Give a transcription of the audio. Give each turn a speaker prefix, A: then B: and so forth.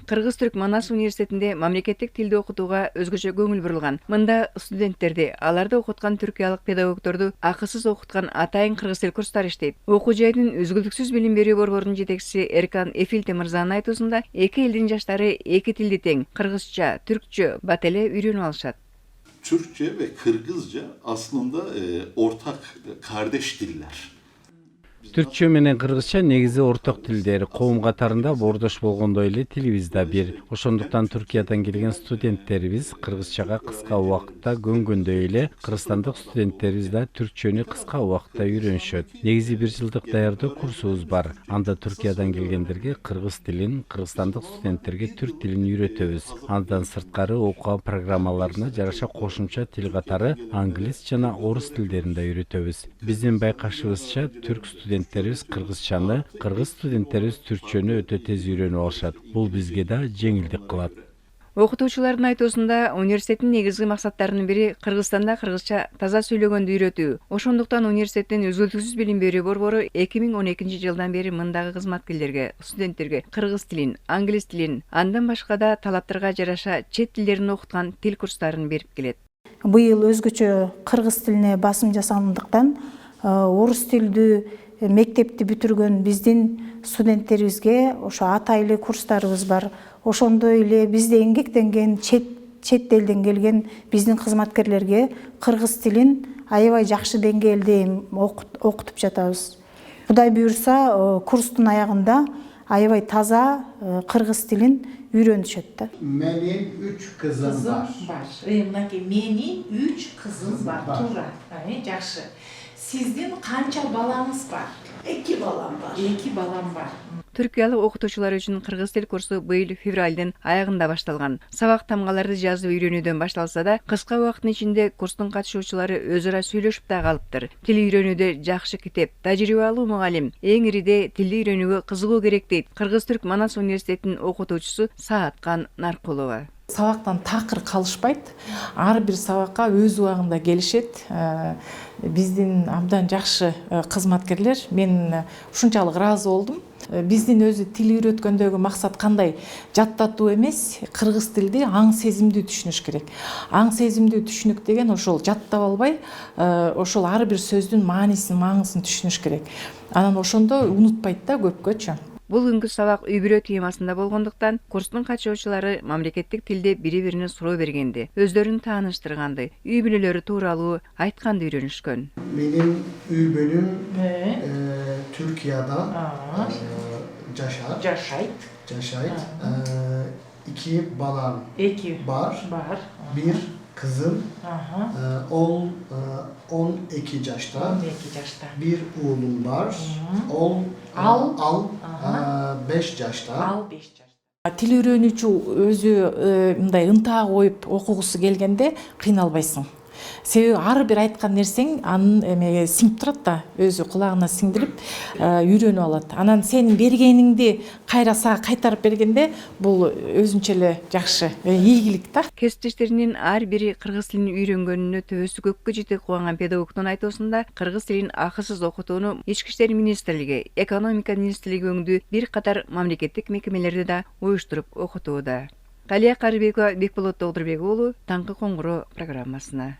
A: Кыргыз-Түрк Манас университетинде мамлекеттик тилди окутууга өзгөчө көңүл бурулган. Мында студенттерди, аларды окуткан түркиялык педагогдорду акысыз окуткан атайын кыргыз тил курстары иштейт. Окуу жайдын үзгүлтүксүз билим берүү борборунун жетекчиси Эркан Эфилте мырзанын айтуусунда, эки элдин жаштары эки тилди тең, кыргызча, түркчө бат эле үйрөнүп алышат.
B: Türkçe ve Kırgızca aslında ortak kardeş diller.
C: Түркчө менен кыргызча негизи орток тилдер, коом катарында боордош болгондой эле тилибиз да бир. Ошондуктан Түркиядан келген студенттерибиз кыргызчага кыска убакытта көнгөндөй эле кыргызстандык студенттерибиз да түркчөнү кыска убакытта үйрөнүшөт. Негизи 1 жылдык даярдоо курсубуз бар. Анда Түркиядан келгендерге кыргыз тилин, кыргызстандык студенттерге түрк тилин үйрөтөбүз. Андан сырткары окуу программаларына жараша кошумча тил катары англис жана орус тилдерин да үйрөтөбүз. Биздин байкашыбызча түрк студенттерибиз кыргызчаны, кыргыз студенттерибиз түркчөнү өтө тез үйрөнүп алышат. Бул бизге да жеңилдик кылат.
A: Окутуучулардын айтуусунда, университеттин негизги максаттарынын бири Кыргызстанда кыргызча таза сүйлөгөндү үйрөтүү. Ошондуктан университеттин үзгүлтүксүз билим берүү борбору 2012 жылдан бери мындагы кызматкерлерге, студенттерге кыргыз тилин, англис тилин, андан башка да талаптарга жараша чет тилдерин окуткан тил курстарын берип келет.
D: Быйыл өзгөчө кыргыз тилине басым жасалгандыктан орус тилдүү мектепти бүтүргөн биздин студенттерибизге ошо атайлы курстарыбыз бар. Ошондой эле бизде эмгектенген чет элден келген биздин кызматкерлерге кыргыз тилин аябай жакшы деңгээлде окутуп жатабыз. Кудай буюрса, курстун аягында аябай таза кыргыз тилин үйрөнүшөт да.
E: Menin 3 kızım var.
F: Мынакей менин 3 кызым бар. Туура. Жакшы. Сиздин канча балаңыз бар?
G: 2 balam var.
F: 2 балам бар.
A: Түркиялык окутуучулар үчүн кыргыз тил курсу быйыл февралдын аягында башталган. Сабак тамгаларды жазып үйрөнүүдөн башталса да, кыска убакыттын ичинде курстун катышуучулары өз ара сүйлөшүп да калыптыр. Тил үйрөнүүдө жакшы китеп, тажрыйбалуу мугалим, эң ириде тилди үйрөнүүгө кызыгуу керек дейт Кыргыз-Түрк Манас университетинин окутуучусу Сааткан Наркулова.
F: Сабактан такыр калышпайт. Ар бир сабакка өз убагында келишет. Биздин абдан жакшы кызматкерлер. Мен ушунчалык ыраазы болдум. Биздин өзү тил үйрөткөндөгү максат кандай? Жаттатуу эмес, кыргыз тилди аң сезимдүү түшүнүш керек. Аң сезимдүү түшүнүк деген ошол жаттап албай, ошол ар бир сөздүн маанисин, маңызын түшүнүш керек. Анан ошондо унутпайт да көпкөчө.
A: Бул күнгү сабак үй-бүлө темасында болгондуктан, курстун катышуучулары мамлекеттик тилде бири-бирине суроо бергенди, өздөрүн тааныштырганды, үй-бүлөлөрү тууралуу айтканды үйрөнүшкөн.
E: Benim übönüm Türkiye'de Caşayt. 2 balam var. Bir kızım 12 yaşta. Bir oğlum var. Al 5 yaşta.
F: Тил үйрөнүүчү өзү мындай ынтаа коюп окугусу келгенде кыйналбайсың. Себеби ар бир айткан нерсең анын эмеге сиңип турат да, өзү кулагына сиңдирип үйрөнүп алат. Анан сенин бергениңди кайра сага кайтарып бергенде бул өзүнчө эле жакшы ийгилик да.
A: Кесиптештеринин ар бири кыргыз тилин үйрөнгөнүнө төбөсү көккө жете кубанган педагогдун айтуусунда, кыргыз тилин акысыз окутууну Ички иштер министрлиги, экономика министрлиги өңдүү бир катар мамлекеттик мекемелерди да уюштуруп окутууда. Калия Карыбекова, Бекболот Толдурбек уулу, Таңкы коңгуроо программасына.